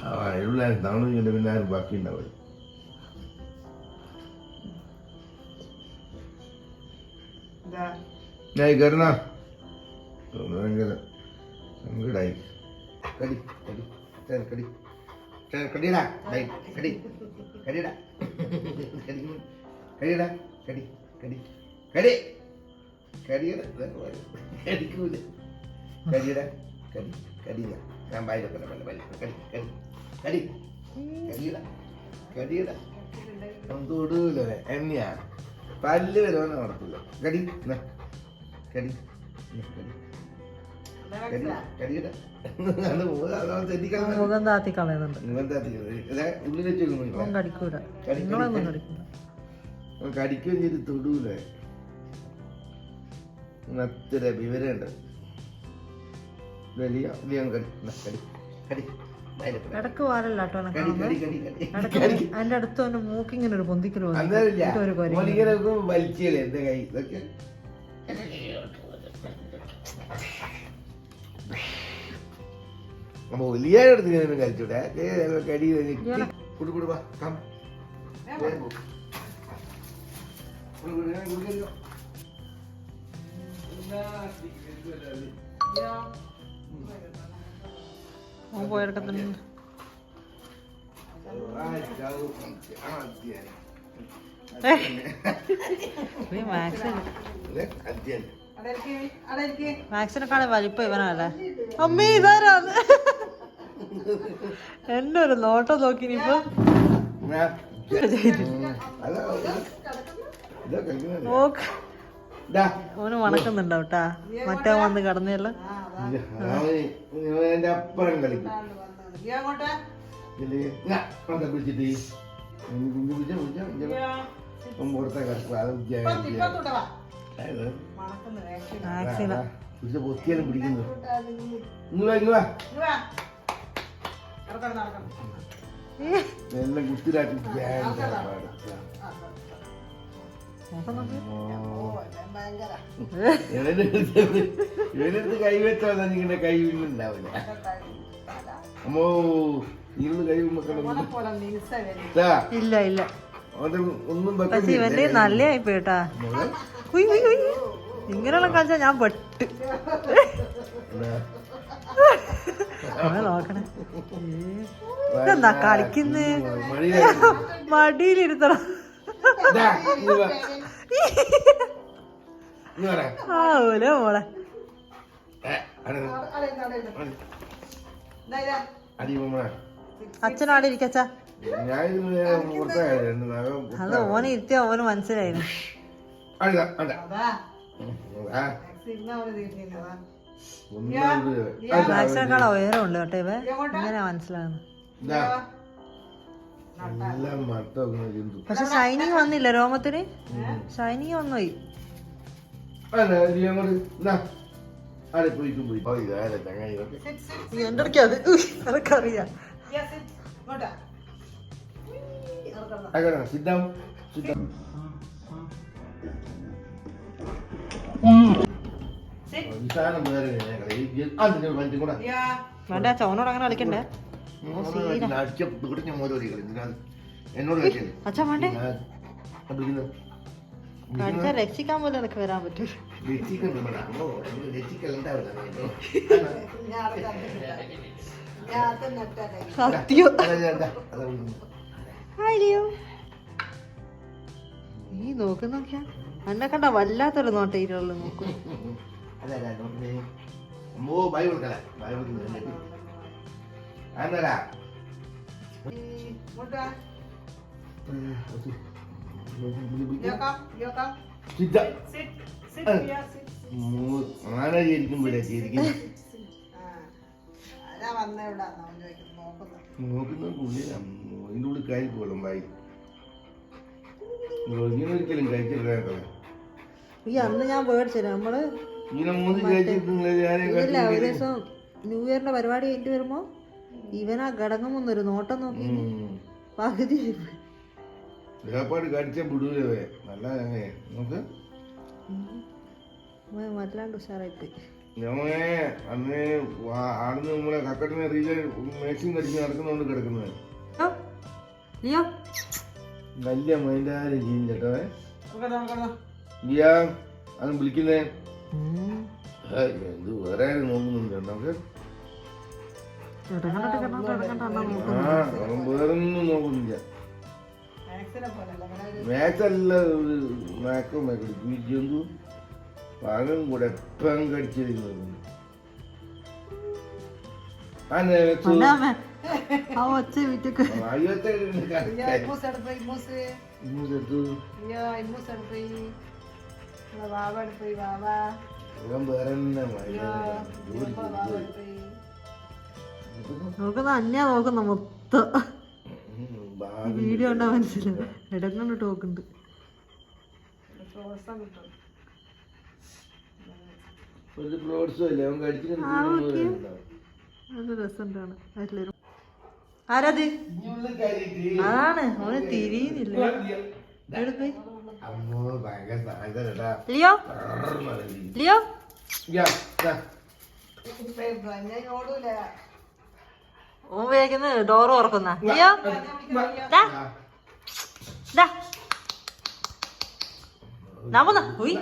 എല്ലാവരും തവണ പിന്നെ ആരും ബാക്കി ഉണ്ടാവും. ഞാൻ കയറുന്ന ഭയങ്കര സങ്കടായി. കടി കടി കടി കടിയടാ കടി കടിയടാ കടിയടാ കടി കടി കടി കടിയട കടിക്കൂല കടിയടാ കടി കടിയ ഞാൻ വായിലൊക്കെ കടി കടി കടി കടിയട കടിയട തൊടൂല എന്നെയാ പല്ല് വരുവാൻ നടക്കില്ല. കടി കടി മുഖം താത്തി കളയുന്നുണ്ട്. ഉള്ളിൽ വെച്ച് കടിക്കുകയും ചെയ്ത് തൊടൂല. അത്ര വിവരമുണ്ട്. ഇടക്ക് വാരല്ല അതിന്റെ അടുത്ത് തന്നെ മൂക്കിങ്ങനെ ഒരു പൊന്തിക്കല് വലിച്ചല്ലേ എന്റെ കൈ ഇതൊക്കെ അപ്പൊ വലിയ എടുത്ത് കളിച്ചൂടെ കടി കുടുകുടുവാ പോയെടുക്കത്തന്നെ മാക്സിനെക്കാളും വലിപ്പം ഇവനല്ലേ. അമ്മേ ഇതാരാന്ന് എന്നെ ഒരു നോട്ടം നോക്കിനിപ്പോ ഓന് മണക്കുന്നുണ്ടാവും ട്ടാ. മറ്റേ വന്ന് കടന്നല്ല അപ്പഴം കളിക്കും. പുറത്തെ പൊത്തിയാലും പിടിക്കുന്നു. എല്ലാം കുത്തിരാട്ടി ഇവനടുത്ത് കൈവെച്ചാൽ നിങ്ങളുടെ കൈ ഉണ്ടാവില്ല. അമ്മോ ഇരുന്ന് കൈ ഇല്ല ഇല്ല ഒന്നും ഇവന്റെ നല്ലയായി പോയിട്ടാ. ഇങ്ങനെയുള്ള കളിച്ചാ ഞാൻ പെട്ട് നോക്കണേ. ഇതെന്താ കളിക്കുന്നേ? മടിയിലിരുത്തണം. ആവൂല മോളെ. അച്ഛനോടെ ഇരിക്കച്ചാ. അത് ഓനെ ഇരുത്തിയ ഓന് മനസ്സിലായിരുന്നു. മാക്സിനേക്കാൾ ഉയരമുണ്ട് കേട്ടോ ഇവ. ഇങ്ങനെ മനസ്സിലാകുന്നു. പക്ഷെ ഷൈനിങ് വന്നില്ല രോമത്തിന്. ഷൈനിങ് വന്നുപോയി. എന്റെ അടുക്ക അത് അതൊക്കെ അറിയാം. വേണ്ട ചോനോട് അങ്ങനെ കളിക്കണ്ടേ. അച്ഛാ വേണ്ടേ കളിച്ചാ രക്ഷിക്കാൻ പോലും എനിക്ക് വരാൻ പറ്റൂ. സത്യം. നീ നോക്കിയാ എന്നെ കണ്ട വല്ലാത്തൊരു നോട്ടയിലുള്ള നോക്കും. ആനായിരിക്കുമ്പോഴേ ശരിക്കും നോക്കുന്ന പുള്ളിയാണ്. അതിൻ്റെ ഉള്ളിൽ കഴിക്കോളും വായി. ഇങ്ങനെ ഒരിക്കലും കഴിച്ചില്ല. ഈ അന്ന് ഞാൻ മേടിച്ചില്ല നമ്മള് ഇങ്ങനെ മൂന്ന് കഴിച്ചിട്ടില്ല. ഒരു ദിവസം ന്യൂ ഇയറിന്റെ പരിപാടി കഴിഞ്ഞിട്ട് വരുമ്പോ ഇവനാ ഘടകമൊന്നൊരു നോട്ടം നോക്കി പകുതി ഏപ്പാട് കടിച്ചാൽ വിടൂലേ. നല്ല നമുക്ക് വല്ലാണ്ട് ഉഷാറായിപ്പോയി. ഞമ്മേ അന്ന് ആടുന്ന് നമ്മളെ കക്കട്ടിനെ റീല് മാക്സിം കടിച്ച് നടക്കുന്നോണ്ട് കിടക്കുന്നത് ലിയോ വലിയ മൈൻഡാരും ചെയ്യും ചേട്ടോ ലിയാ അത് വിളിക്കുന്നേ എന്ത് വേറെ ആരും നോക്കുന്നുണ്ട് നമുക്ക് അവൻ വേറൊന്നും നോക്കുന്നില്ല മാക്സല്ല മാക്കും ജന്തു പകം കൂടെ എപ്പം കടിച്ചിരുന്നു നോക്കുന്ന അന്യാ നോക്കുന്ന മൊത്തം വീഡിയോ ഉണ്ടാ മനസ്സിലാവും ഇടങ്ങണ്ട് ടോക്കുണ്ട് നല്ല രസമുണ്ടാണ് എല്ലാരും ആരാത് അതാണ് ഓന് തിരിയുന്നില്ല ലിയോ ലിയോ ഓൻ വേഗന്ന് ഡോറ് തുറക്കുന്ന ലിയോ നമ്മ പോയി